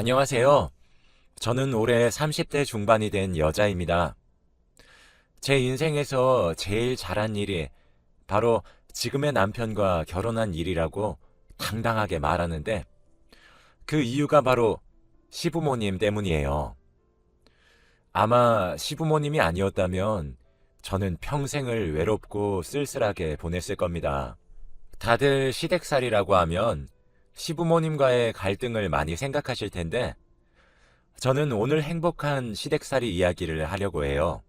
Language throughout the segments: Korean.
안녕하세요. 저는 올해 30대 중반이 된 여자입니다. 제 인생에서 제일 잘한 일이 바로 지금의 남편과 결혼한 일이라고 당당하게 말하는데 그 이유가 바로 시부모님 때문이에요. 아마 시부모님이 아니었다면 저는 평생을 외롭고 쓸쓸하게 보냈을 겁니다. 다들 시댁살이라고 하면 시부모님과의 갈등을 많이 생각하실 텐데 저는 오늘 행복한 시댁살이 이야기를 하려고 해요.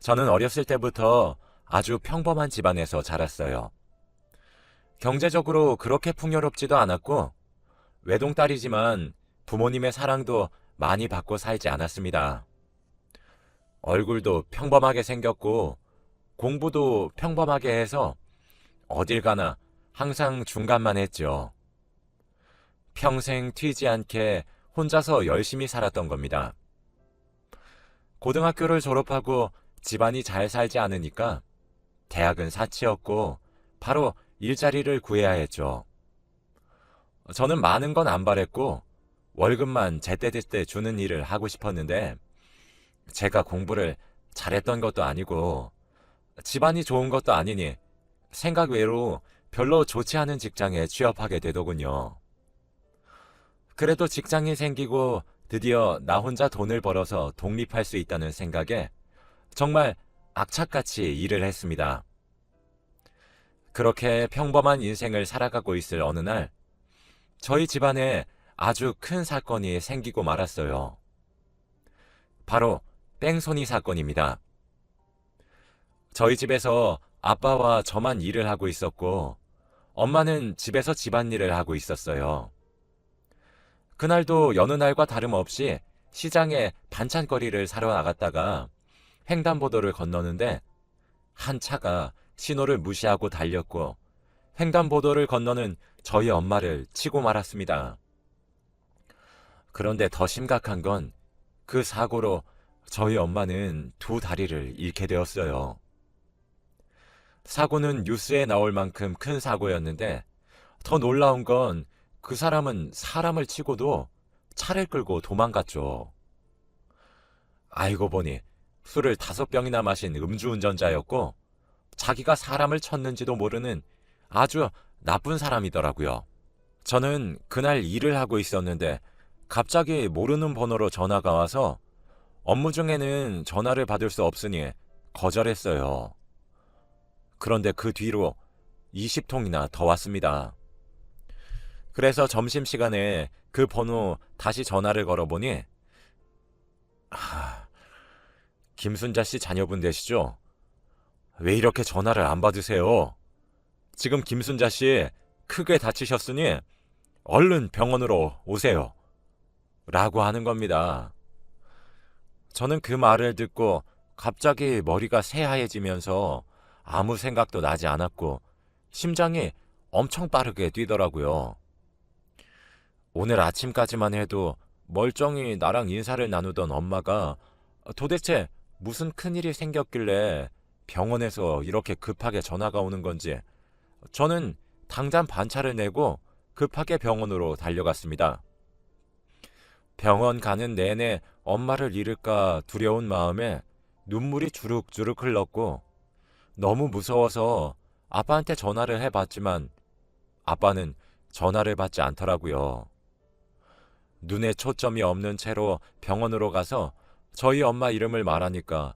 저는 어렸을 때부터 아주 평범한 집안에서 자랐어요. 경제적으로 그렇게 풍요롭지도 않았고 외동딸이지만 부모님의 사랑도 많이 받고 살지 않았습니다. 얼굴도 평범하게 생겼고 공부도 평범하게 해서 어딜 가나 항상 중간만 했죠. 평생 튀지 않게 혼자서 열심히 살았던 겁니다. 고등학교를 졸업하고 집안이 잘 살지 않으니까 대학은 사치였고 바로 일자리를 구해야 했죠. 저는 많은 건 안 바랬고 월급만 제때제때 주는 일을 하고 싶었는데 제가 공부를 잘했던 것도 아니고 집안이 좋은 것도 아니니 생각 외로 별로 좋지 않은 직장에 취업하게 되더군요. 그래도 직장이 생기고 드디어 나 혼자 돈을 벌어서 독립할 수 있다는 생각에 정말 악착같이 일을 했습니다. 그렇게 평범한 인생을 살아가고 있을 어느 날 저희 집안에 아주 큰 사건이 생기고 말았어요. 바로 뺑소니 사건입니다. 저희 집에서 아빠와 저만 일을 하고 있었고 엄마는 집에서 집안일을 하고 있었어요. 그날도 여느 날과 다름없이 시장에 반찬거리를 사러 나갔다가 횡단보도를 건너는데 한 차가 신호를 무시하고 달렸고 횡단보도를 건너는 저희 엄마를 치고 말았습니다. 그런데 더 심각한 건 그 사고로 저희 엄마는 두 다리를 잃게 되었어요. 사고는 뉴스에 나올 만큼 큰 사고였는데 더 놀라운 건 그 사람은 사람을 치고도 차를 끌고 도망갔죠. 알고 보니 술을 5병이나 마신 음주운전자였고 자기가 사람을 쳤는지도 모르는 아주 나쁜 사람이더라고요. 저는 그날 일을 하고 있었는데 갑자기 모르는 번호로 전화가 와서 업무 중에는 전화를 받을 수 없으니 거절했어요. 그런데 그 뒤로 20통이나 더 왔습니다. 그래서 점심시간에 그 번호 다시 전화를 걸어보니 김순자 씨 자녀분 되시죠? 왜 이렇게 전화를 안 받으세요? 지금 김순자 씨 크게 다치셨으니 얼른 병원으로 오세요. 라고 하는 겁니다. 저는 그 말을 듣고 갑자기 머리가 새하얘지면서 아무 생각도 나지 않았고 심장이 엄청 빠르게 뛰더라고요. 오늘 아침까지만 해도 멀쩡히 나랑 인사를 나누던 엄마가 도대체 무슨 큰일이 생겼길래 병원에서 이렇게 급하게 전화가 오는 건지 저는 당장 반차를 내고 급하게 병원으로 달려갔습니다. 병원 가는 내내 엄마를 잃을까 두려운 마음에 눈물이 주룩주룩 흘렀고 너무 무서워서 아빠한테 전화를 해봤지만 아빠는 전화를 받지 않더라고요. 눈에 초점이 없는 채로 병원으로 가서 저희 엄마 이름을 말하니까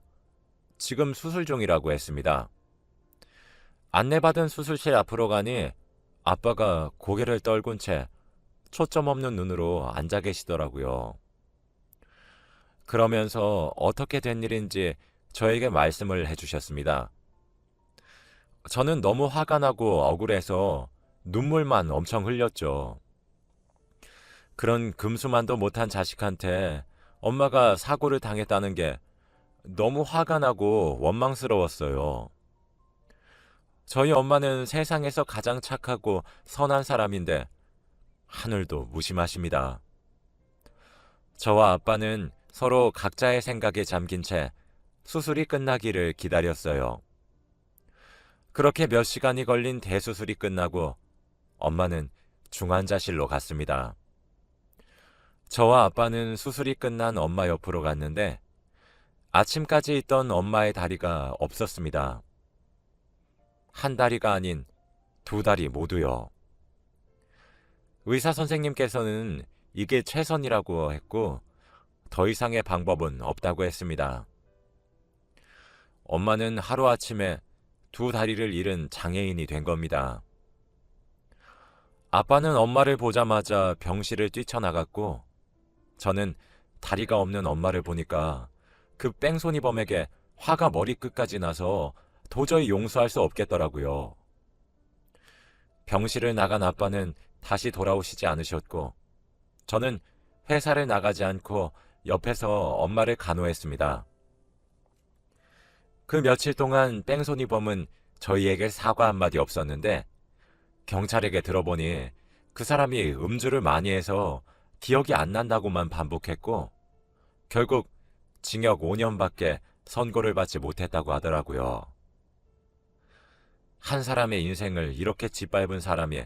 지금 수술 중이라고 했습니다. 안내받은 수술실 앞으로 가니 아빠가 고개를 떨군 채 초점 없는 눈으로 앉아 계시더라고요. 그러면서 어떻게 된 일인지 저에게 말씀을 해주셨습니다. 저는 너무 화가 나고 억울해서 눈물만 엄청 흘렸죠. 그런 금수만도 못한 자식한테 엄마가 사고를 당했다는 게 너무 화가 나고 원망스러웠어요. 저희 엄마는 세상에서 가장 착하고 선한 사람인데 하늘도 무심하십니다. 저와 아빠는 서로 각자의 생각에 잠긴 채 수술이 끝나기를 기다렸어요. 그렇게 몇 시간이 걸린 대수술이 끝나고 엄마는 중환자실로 갔습니다. 저와 아빠는 수술이 끝난 엄마 옆으로 갔는데 아침까지 있던 엄마의 다리가 없었습니다. 한 다리가 아닌 두 다리 모두요. 의사 선생님께서는 이게 최선이라고 했고 더 이상의 방법은 없다고 했습니다. 엄마는 하루아침에 두 다리를 잃은 장애인이 된 겁니다. 아빠는 엄마를 보자마자 병실을 뛰쳐나갔고 저는 다리가 없는 엄마를 보니까 그 뺑소니범에게 화가 머리끝까지 나서 도저히 용서할 수 없겠더라고요. 병실을 나간 아빠는 다시 돌아오시지 않으셨고 저는 회사를 나가지 않고 옆에서 엄마를 간호했습니다. 그 며칠 동안 뺑소니범은 저희에게 사과 한마디 없었는데 경찰에게 들어보니 그 사람이 음주를 많이 해서 기억이 안 난다고만 반복했고 결국 징역 5년밖에 선고를 받지 못했다고 하더라고요. 한 사람의 인생을 이렇게 짓밟은 사람이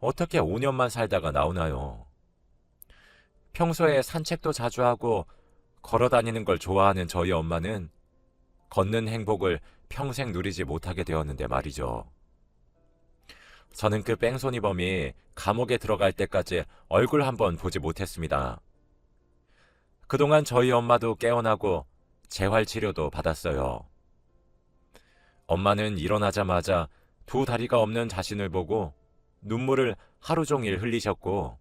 어떻게 5년만 살다가 나오나요? 평소에 산책도 자주 하고 걸어 다니는 걸 좋아하는 저희 엄마는 걷는 행복을 평생 누리지 못하게 되었는데 말이죠. 저는 그 뺑소니범이 감옥에 들어갈 때까지 얼굴 한번 보지 못했습니다. 그동안 저희 엄마도 깨어나고 재활치료도 받았어요. 엄마는 일어나자마자 두 다리가 없는 자신을 보고 눈물을 하루 종일 흘리셨고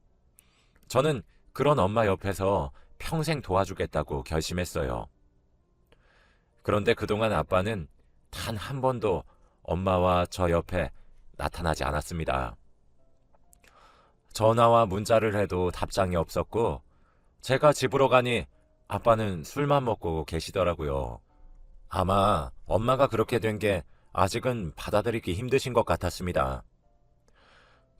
저는 그런 엄마 옆에서 평생 도와주겠다고 결심했어요. 그런데 그동안 아빠는 단 한 번도 엄마와 저 옆에 나타나지 않았습니다. 전화와 문자를 해도 답장이 없었고 제가 집으로 가니 아빠는 술만 먹고 계시더라고요. 아마 엄마가 그렇게 된 게 아직은 받아들이기 힘드신 것 같았습니다.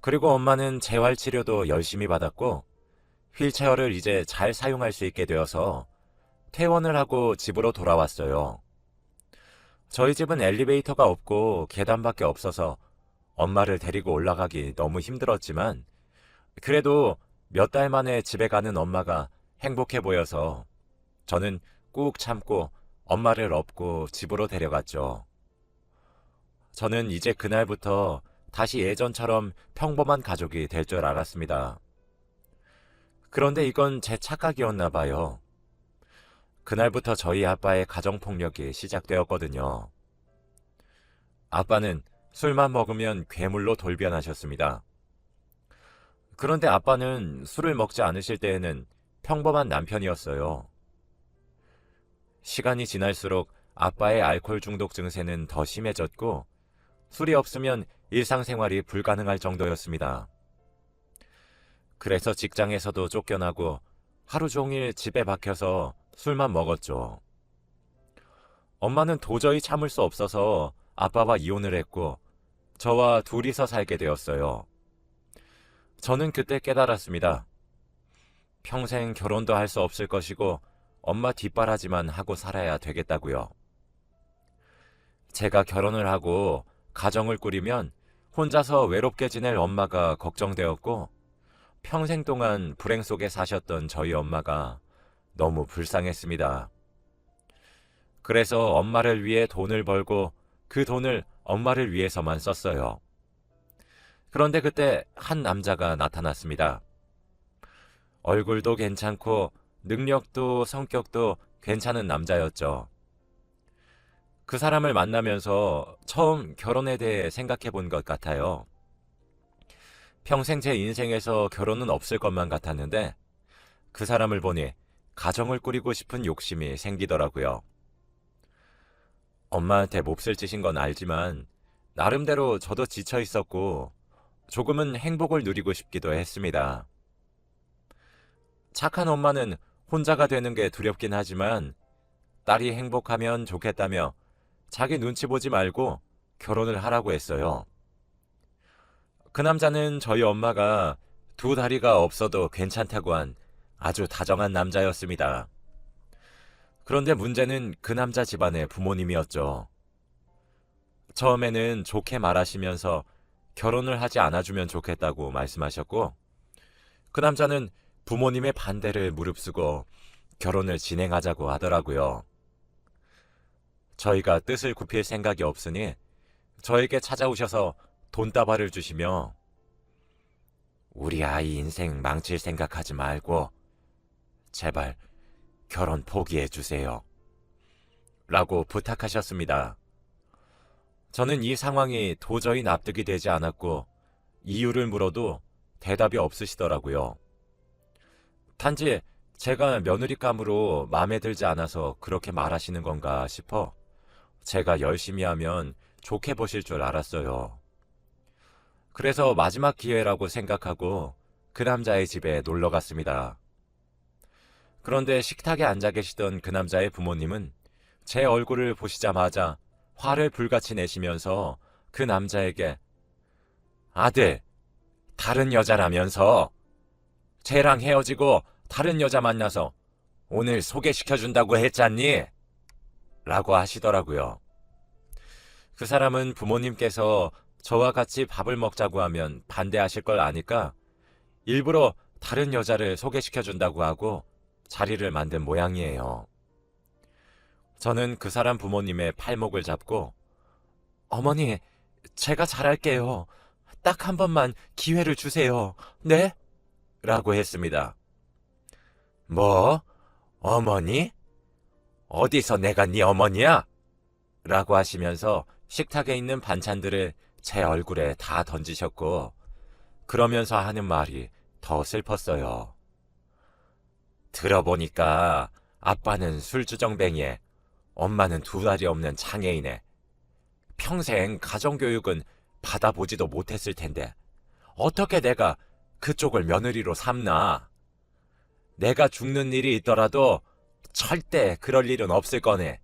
그리고 엄마는 재활치료도 열심히 받았고 휠체어를 이제 잘 사용할 수 있게 되어서 퇴원을 하고 집으로 돌아왔어요. 저희 집은 엘리베이터가 없고 계단밖에 없어서 엄마를 데리고 올라가기 너무 힘들었지만 그래도 몇 달 만에 집에 가는 엄마가 행복해 보여서 저는 꾹 참고 엄마를 업고 집으로 데려갔죠. 저는 이제 그날부터 다시 예전처럼 평범한 가족이 될 줄 알았습니다. 그런데 이건 제 착각이었나 봐요. 그날부터 저희 아빠의 가정폭력이 시작되었거든요. 아빠는 술만 먹으면 괴물로 돌변하셨습니다. 그런데 아빠는 술을 먹지 않으실 때에는 평범한 남편이었어요. 시간이 지날수록 아빠의 알코올 중독 증세는 더 심해졌고 술이 없으면 일상생활이 불가능할 정도였습니다. 그래서 직장에서도 쫓겨나고 하루 종일 집에 박혀서 술만 먹었죠. 엄마는 도저히 참을 수 없어서 아빠와 이혼을 했고 저와 둘이서 살게 되었어요. 저는 그때 깨달았습니다. 평생 결혼도 할 수 없을 것이고 엄마 뒷바라지만 하고 살아야 되겠다고요. 제가 결혼을 하고 가정을 꾸리면 혼자서 외롭게 지낼 엄마가 걱정되었고 평생 동안 불행 속에 사셨던 저희 엄마가 너무 불쌍했습니다. 그래서 엄마를 위해 돈을 벌고 그 돈을 엄마를 위해서만 썼어요. 그런데 그때 한 남자가 나타났습니다. 얼굴도 괜찮고 능력도 성격도 괜찮은 남자였죠. 그 사람을 만나면서 처음 결혼에 대해 생각해 본 것 같아요. 평생 제 인생에서 결혼은 없을 것만 같았는데 그 사람을 보니 가정을 꾸리고 싶은 욕심이 생기더라고요. 엄마한테 몹쓸 짓인 건 알지만 나름대로 저도 지쳐 있었고 조금은 행복을 누리고 싶기도 했습니다. 착한 엄마는 혼자가 되는 게 두렵긴 하지만 딸이 행복하면 좋겠다며 자기 눈치 보지 말고 결혼을 하라고 했어요. 그 남자는 저희 엄마가 두 다리가 없어도 괜찮다고 한 아주 다정한 남자였습니다. 그런데 문제는 그 남자 집안의 부모님이었죠. 처음에는 좋게 말하시면서 결혼을 하지 않아주면 좋겠다고 말씀하셨고 그 남자는 부모님의 반대를 무릅쓰고 결혼을 진행하자고 하더라고요. 저희가 뜻을 굽힐 생각이 없으니 저에게 찾아오셔서 돈다발을 주시며 우리 아이 인생 망칠 생각하지 말고 제발 결혼 포기해 주세요. 라고 부탁하셨습니다. 저는 이 상황이 도저히 납득이 되지 않았고 이유를 물어도 대답이 없으시더라고요. 단지 제가 며느리감으로 마음에 들지 않아서 그렇게 말하시는 건가 싶어 제가 열심히 하면 좋게 보실 줄 알았어요. 그래서 마지막 기회라고 생각하고 그 남자의 집에 놀러 갔습니다. 그런데 식탁에 앉아 계시던 그 남자의 부모님은 제 얼굴을 보시자마자 화를 불같이 내시면서 그 남자에게 아들, 다른 여자라면서 쟤랑 헤어지고 다른 여자 만나서 오늘 소개시켜준다고 했잖니? 라고 하시더라고요. 그 사람은 부모님께서 저와 같이 밥을 먹자고 하면 반대하실 걸 아니까 일부러 다른 여자를 소개시켜준다고 하고 자리를 만든 모양이에요. 저는 그 사람 부모님의 팔목을 잡고 어머니, 제가 잘할게요. 딱 한 번만 기회를 주세요. 네? 라고 했습니다. 뭐? 어머니? 어디서 내가 네 어머니야? 라고 하시면서 식탁에 있는 반찬들을 제 얼굴에 다 던지셨고 그러면서 하는 말이 더 슬펐어요. 들어보니까 아빠는 술주정뱅이에 엄마는 두 다리 없는 장애인에 평생 가정교육은 받아보지도 못했을 텐데 어떻게 내가 그쪽을 며느리로 삼나? 내가 죽는 일이 있더라도 절대 그럴 일은 없을 거네.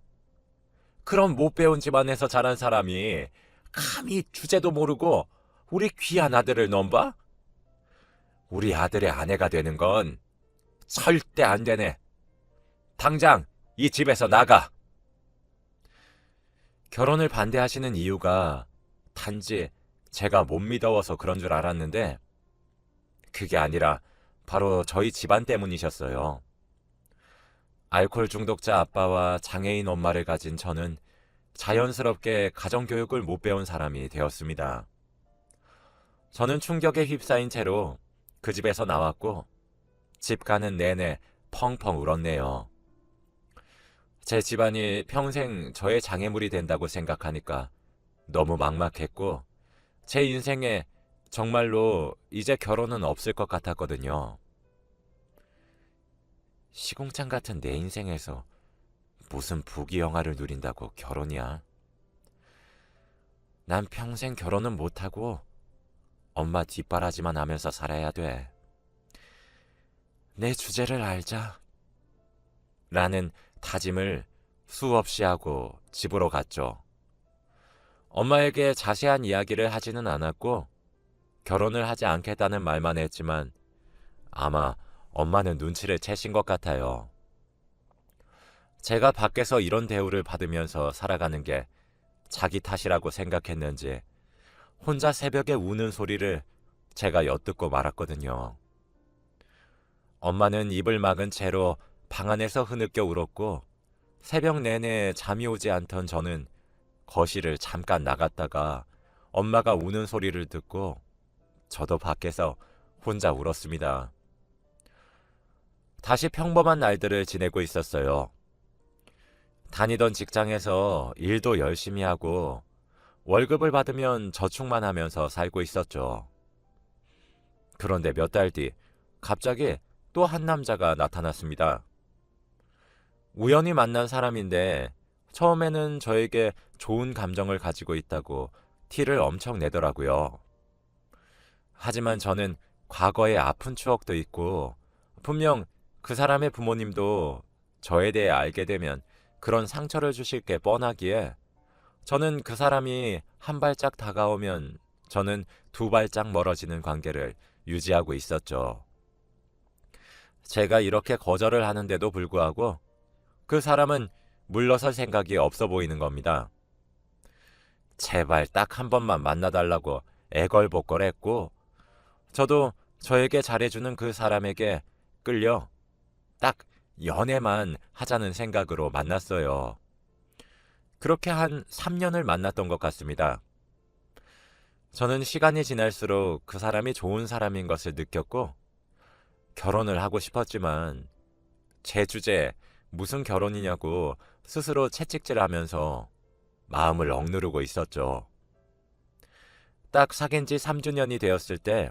그런 못 배운 집안에서 자란 사람이 감히 주제도 모르고 우리 귀한 아들을 넘봐? 우리 아들의 아내가 되는 건 절대 안 되네. 당장 이 집에서 나가. 결혼을 반대하시는 이유가 단지 제가 못 믿어서 그런 줄 알았는데 그게 아니라 바로 저희 집안 때문이셨어요. 알코올 중독자 아빠와 장애인 엄마를 가진 저는 자연스럽게 가정교육을 못 배운 사람이 되었습니다. 저는 충격에 휩싸인 채로 그 집에서 나왔고 집 가는 내내 펑펑 울었네요. 제 집안이 평생 저의 장애물이 된다고 생각하니까 너무 막막했고 제 인생에 정말로 이제 결혼은 없을 것 같았거든요. 시궁창 같은 내 인생에서 무슨 부귀영화를 누린다고 결혼이야. 난 평생 결혼은 못하고 엄마 뒷바라지만 하면서 살아야 돼. 내 주제를 알자. 라는 다짐을 수없이 하고 집으로 갔죠. 엄마에게 자세한 이야기를 하지는 않았고 결혼을 하지 않겠다는 말만 했지만 아마 엄마는 눈치를 채신 것 같아요. 제가 밖에서 이런 대우를 받으면서 살아가는 게 자기 탓이라고 생각했는지 혼자 새벽에 우는 소리를 제가 엿듣고 말았거든요. 엄마는 입을 막은 채로 방 안에서 흐느껴 울었고 새벽 내내 잠이 오지 않던 저는 거실을 잠깐 나갔다가 엄마가 우는 소리를 듣고 저도 밖에서 혼자 울었습니다. 다시 평범한 날들을 지내고 있었어요. 다니던 직장에서 일도 열심히 하고 월급을 받으면 저축만 하면서 살고 있었죠. 그런데 몇 달 뒤 갑자기 또 한 남자가 나타났습니다. 우연히 만난 사람인데 처음에는 저에게 좋은 감정을 가지고 있다고 티를 엄청 내더라고요. 하지만 저는 과거에 아픈 추억도 있고 분명 그 사람의 부모님도 저에 대해 알게 되면 그런 상처를 주실 게 뻔하기에 저는 그 사람이 한 발짝 다가오면 저는 두 발짝 멀어지는 관계를 유지하고 있었죠. 제가 이렇게 거절을 하는데도 불구하고 그 사람은 물러설 생각이 없어 보이는 겁니다. 제발 딱 한 번만 만나달라고 애걸복걸했고 저도 저에게 잘해주는 그 사람에게 끌려 딱 연애만 하자는 생각으로 만났어요. 그렇게 한 3년을 만났던 것 같습니다. 저는 시간이 지날수록 그 사람이 좋은 사람인 것을 느꼈고 결혼을 하고 싶었지만 제 주제에 무슨 결혼이냐고 스스로 채찍질하면서 마음을 억누르고 있었죠. 딱 사귄 지 3주년이 되었을 때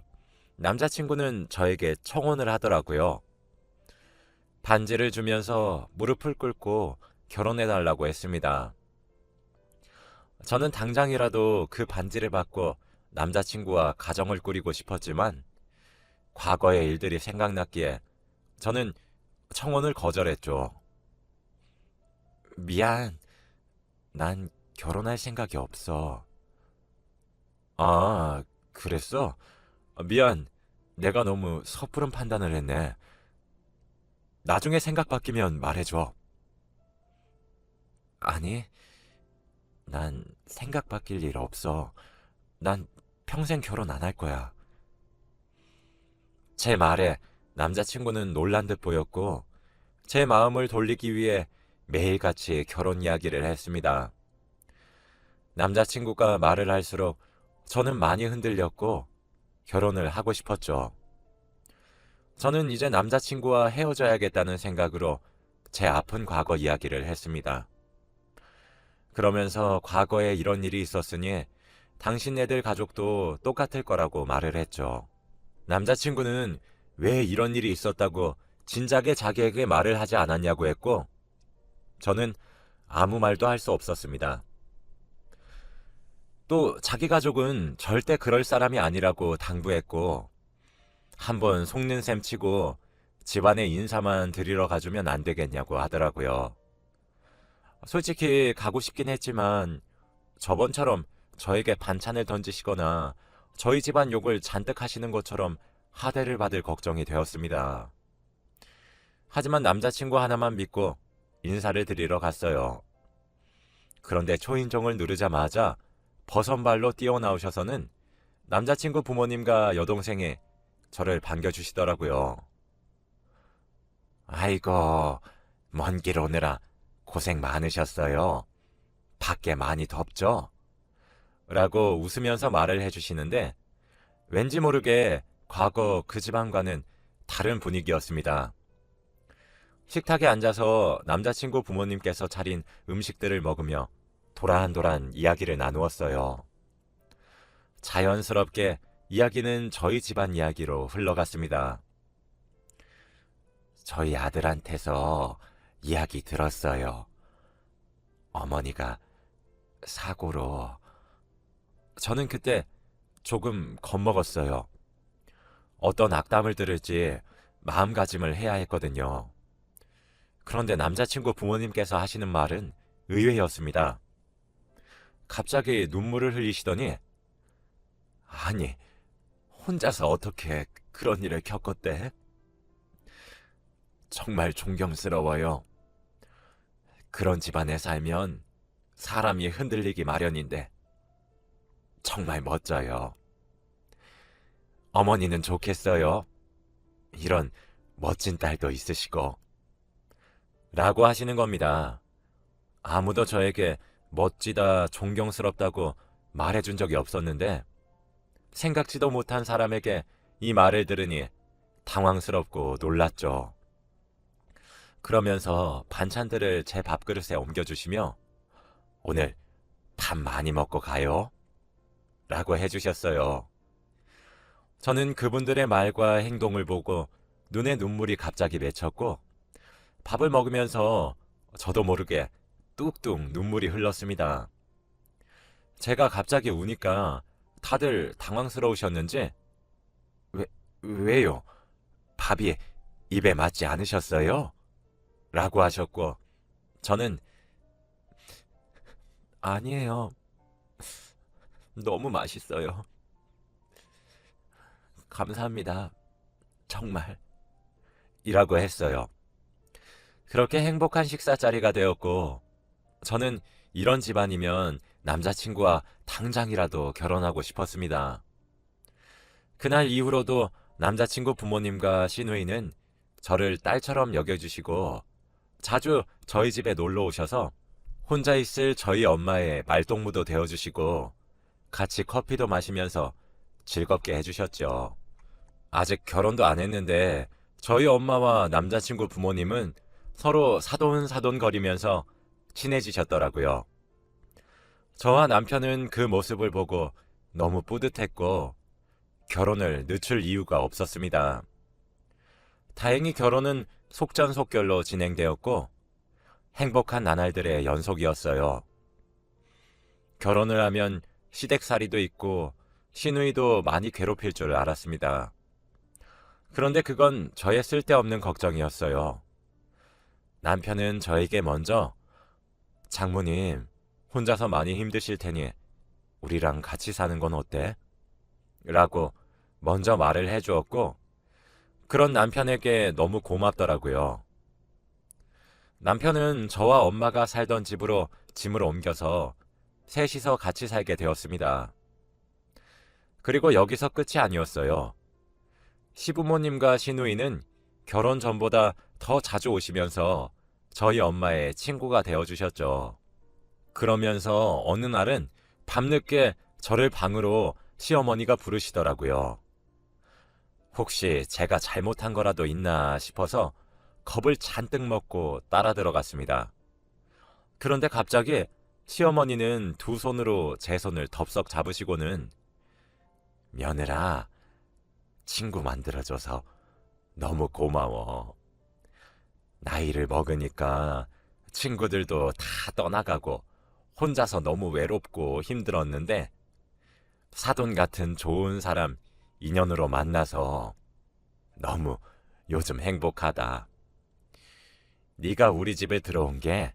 남자친구는 저에게 청혼을 하더라고요. 반지를 주면서 무릎을 꿇고 결혼해달라고 했습니다. 저는 당장이라도 그 반지를 받고 남자친구와 가정을 꾸리고 싶었지만 과거의 일들이 생각났기에 저는 청혼을 거절했죠. 미안, 난 결혼할 생각이 없어. 아, 그랬어? 미안, 내가 너무 섣부른 판단을 했네. 나중에 생각 바뀌면 말해줘. 아니, 난 생각 바뀔 일 없어. 난 평생 결혼 안 할 거야. 제 말에 남자친구는 놀란 듯 보였고 제 마음을 돌리기 위해 매일같이 결혼 이야기를 했습니다. 남자친구가 말을 할수록 저는 많이 흔들렸고 결혼을 하고 싶었죠. 저는 이제 남자친구와 헤어져야겠다는 생각으로 제 아픈 과거 이야기를 했습니다. 그러면서 과거에 이런 일이 있었으니 당신네들 가족도 똑같을 거라고 말을 했죠. 남자친구는 왜 이런 일이 있었다고 진작에 자기에게 말을 하지 않았냐고 했고 저는 아무 말도 할 수 없었습니다. 또 자기 가족은 절대 그럴 사람이 아니라고 당부했고 한번 속는 셈 치고 집안에 인사만 드리러 가주면 안 되겠냐고 하더라고요. 솔직히 가고 싶긴 했지만 저번처럼 저에게 반찬을 던지시거나 저희 집안 욕을 잔뜩 하시는 것처럼 하대를 받을 걱정이 되었습니다. 하지만 남자친구 하나만 믿고 인사를 드리러 갔어요. 그런데 초인종을 누르자마자 버선발로 뛰어나오셔서는 남자친구 부모님과 여동생이 저를 반겨주시더라고요. 아이고, 먼 길 오느라 고생 많으셨어요. 밖에 많이 덥죠? 라고 웃으면서 말을 해주시는데 왠지 모르게 과거 그 집안과는 다른 분위기였습니다. 식탁에 앉아서 남자친구 부모님께서 차린 음식들을 먹으며 도란도란 이야기를 나누었어요. 자연스럽게 이야기는 저희 집안 이야기로 흘러갔습니다. 저희 아들한테서 이야기 들었어요. 어머니가 사고로. 저는 그때 조금 겁먹었어요. 어떤 악담을 들을지 마음가짐을 해야 했거든요. 그런데 남자친구 부모님께서 하시는 말은 의외였습니다. 갑자기 눈물을 흘리시더니 아니, 혼자서 어떻게 그런 일을 겪었대? 정말 존경스러워요. 그런 집안에 살면 사람이 흔들리기 마련인데 정말 멋져요. 어머니는 좋겠어요. 이런 멋진 딸도 있으시고. 라고 하시는 겁니다. 아무도 저에게 멋지다, 존경스럽다고 말해준 적이 없었는데 생각지도 못한 사람에게 이 말을 들으니 당황스럽고 놀랐죠. 그러면서 반찬들을 제 밥그릇에 옮겨주시며 오늘 밥 많이 먹고 가요. 라고 해주셨어요. 저는 그분들의 말과 행동을 보고 눈에 눈물이 갑자기 맺혔고 밥을 먹으면서 저도 모르게 뚝뚝 눈물이 흘렀습니다. 제가 갑자기 우니까 다들 당황스러우셨는지 왜요? 밥이 입에 맞지 않으셨어요? 라고 하셨고 저는 아니에요. 너무 맛있어요. 감사합니다. 정말. 이라고 했어요. 그렇게 행복한 식사 자리가 되었고 저는 이런 집안이면 남자친구와 당장이라도 결혼하고 싶었습니다. 그날 이후로도 남자친구 부모님과 시누이는 저를 딸처럼 여겨주시고 자주 저희 집에 놀러 오셔서 혼자 있을 저희 엄마의 말동무도 되어주시고 같이 커피도 마시면서 즐겁게 해주셨죠. 아직 결혼도 안 했는데 저희 엄마와 남자친구 부모님은 서로 사돈사돈거리면서 친해지셨더라고요. 저와 남편은 그 모습을 보고 너무 뿌듯했고 결혼을 늦출 이유가 없었습니다. 다행히 결혼은 속전속결로 진행되었고 행복한 나날들의 연속이었어요. 결혼을 하면 시댁살이도 있고 시누이도 많이 괴롭힐 줄 알았습니다. 그런데 그건 저의 쓸데없는 걱정이었어요. 남편은 저에게 먼저 장모님, 혼자서 많이 힘드실 테니 우리랑 같이 사는 건 어때? 라고 먼저 말을 해주었고 그런 남편에게 너무 고맙더라고요. 남편은 저와 엄마가 살던 집으로 짐을 옮겨서 셋이서 같이 살게 되었습니다. 그리고 여기서 끝이 아니었어요. 시부모님과 시누이는 결혼 전보다 더 자주 오시면서 저희 엄마의 친구가 되어주셨죠. 그러면서 어느 날은 밤늦게 저를 방으로 시어머니가 부르시더라고요. 혹시 제가 잘못한 거라도 있나 싶어서 겁을 잔뜩 먹고 따라 들어갔습니다. 그런데 갑자기 시어머니는 두 손으로 제 손을 덥석 잡으시고는 며느라, 친구 만들어줘서 너무 고마워. 나이를 먹으니까 친구들도 다 떠나가고 혼자서 너무 외롭고 힘들었는데 사돈 같은 좋은 사람 인연으로 만나서 너무 요즘 행복하다. 네가 우리 집에 들어온 게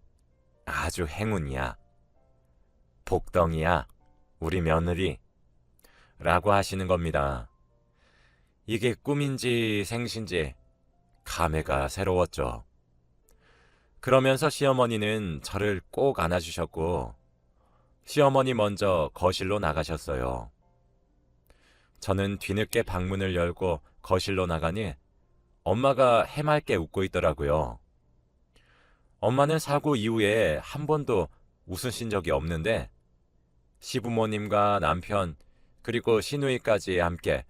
아주 행운이야. 복덩이야, 우리 며느리. 라고 하시는 겁니다. 이게 꿈인지 생신지 감회가 새로웠죠. 그러면서 시어머니는 저를 꼭 안아주셨고 시어머니 먼저 거실로 나가셨어요. 저는 뒤늦게 방문을 열고 거실로 나가니 엄마가 해맑게 웃고 있더라고요. 엄마는 사고 이후에 한 번도 웃으신 적이 없는데 시부모님과 남편 그리고 시누이까지 함께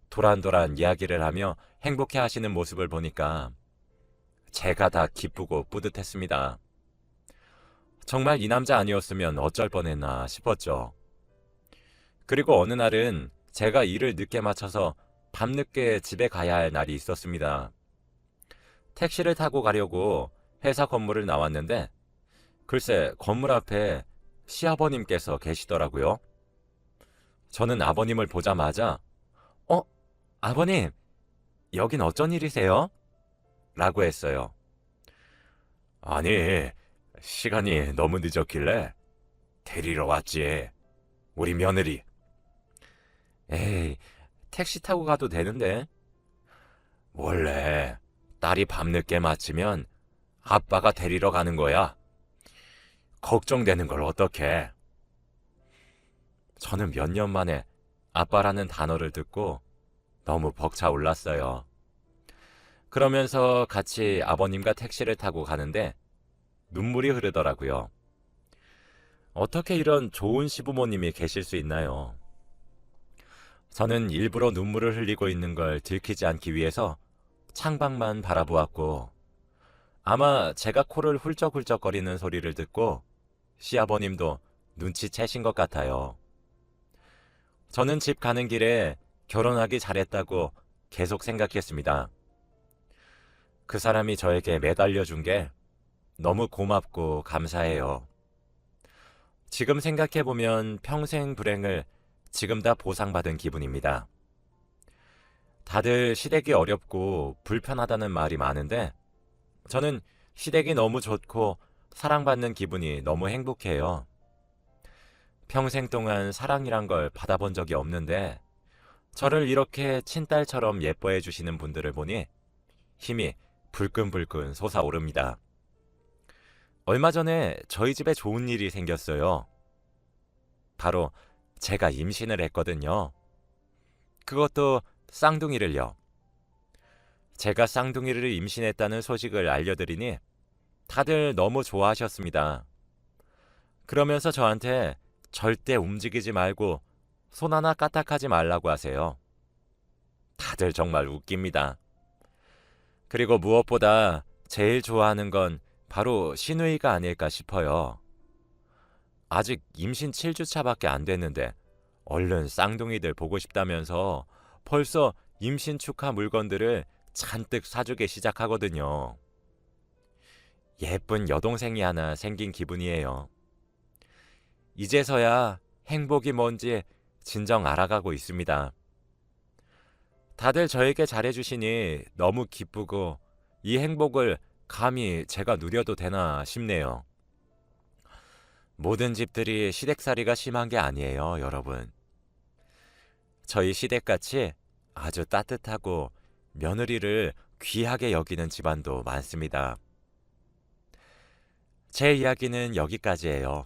도란도란 이야기를 하며 행복해 하시는 모습을 보니까 제가 다 기쁘고 뿌듯했습니다. 정말 이 남자 아니었으면 어쩔 뻔했나 싶었죠. 그리고 어느 날은 제가 일을 늦게 마쳐서 밤늦게 집에 가야 할 날이 있었습니다. 택시를 타고 가려고 회사 건물을 나왔는데 글쎄 건물 앞에 시아버님께서 계시더라고요. 저는 아버님을 보자마자 아버님, 여긴 어쩐 일이세요? 라고 했어요. 아니, 시간이 너무 늦었길래 데리러 왔지. 우리 며느리. 에이, 택시 타고 가도 되는데. 원래 딸이 밤늦게 마치면 아빠가 데리러 가는 거야. 걱정되는 걸 어떡해. 저는 몇 년 만에 아빠라는 단어를 듣고 너무 벅차올랐어요. 그러면서 같이 아버님과 택시를 타고 가는데 눈물이 흐르더라고요. 어떻게 이런 좋은 시부모님이 계실 수 있나요? 저는 일부러 눈물을 흘리고 있는 걸 들키지 않기 위해서 창밖만 바라보았고 아마 제가 코를 훌쩍훌쩍거리는 소리를 듣고 시아버님도 눈치채신 것 같아요. 저는 집 가는 길에 결혼하기 잘했다고 계속 생각했습니다. 그 사람이 저에게 매달려준 게 너무 고맙고 감사해요. 지금 생각해보면 평생 불행을 지금 다 보상받은 기분입니다. 다들 시댁이 어렵고 불편하다는 말이 많은데 저는 시댁이 너무 좋고 사랑받는 기분이 너무 행복해요. 평생 동안 사랑이란 걸 받아본 적이 없는데 저를 이렇게 친딸처럼 예뻐해 주시는 분들을 보니 힘이 불끈불끈 솟아오릅니다. 얼마 전에 저희 집에 좋은 일이 생겼어요. 바로 제가 임신을 했거든요. 그것도 쌍둥이를요. 제가 쌍둥이를 임신했다는 소식을 알려드리니 다들 너무 좋아하셨습니다. 그러면서 저한테 절대 움직이지 말고 손 하나 까딱하지 말라고 하세요. 다들 정말 웃깁니다. 그리고 무엇보다 제일 좋아하는 건 바로 시누이가 아닐까 싶어요. 아직 임신 7주차밖에 안 됐는데 얼른 쌍둥이들 보고 싶다면서 벌써 임신 축하 물건들을 잔뜩 사주기 시작하거든요. 예쁜 여동생이 하나 생긴 기분이에요. 이제서야 행복이 뭔지 진정 알아가고 있습니다. 다들 저에게 잘해주시니 너무 기쁘고 이 행복을 감히 제가 누려도 되나 싶네요. 모든 집들이 시댁살이가 심한 게 아니에요, 여러분. 저희 시댁같이 아주 따뜻하고 며느리를 귀하게 여기는 집안도 많습니다. 제 이야기는 여기까지예요.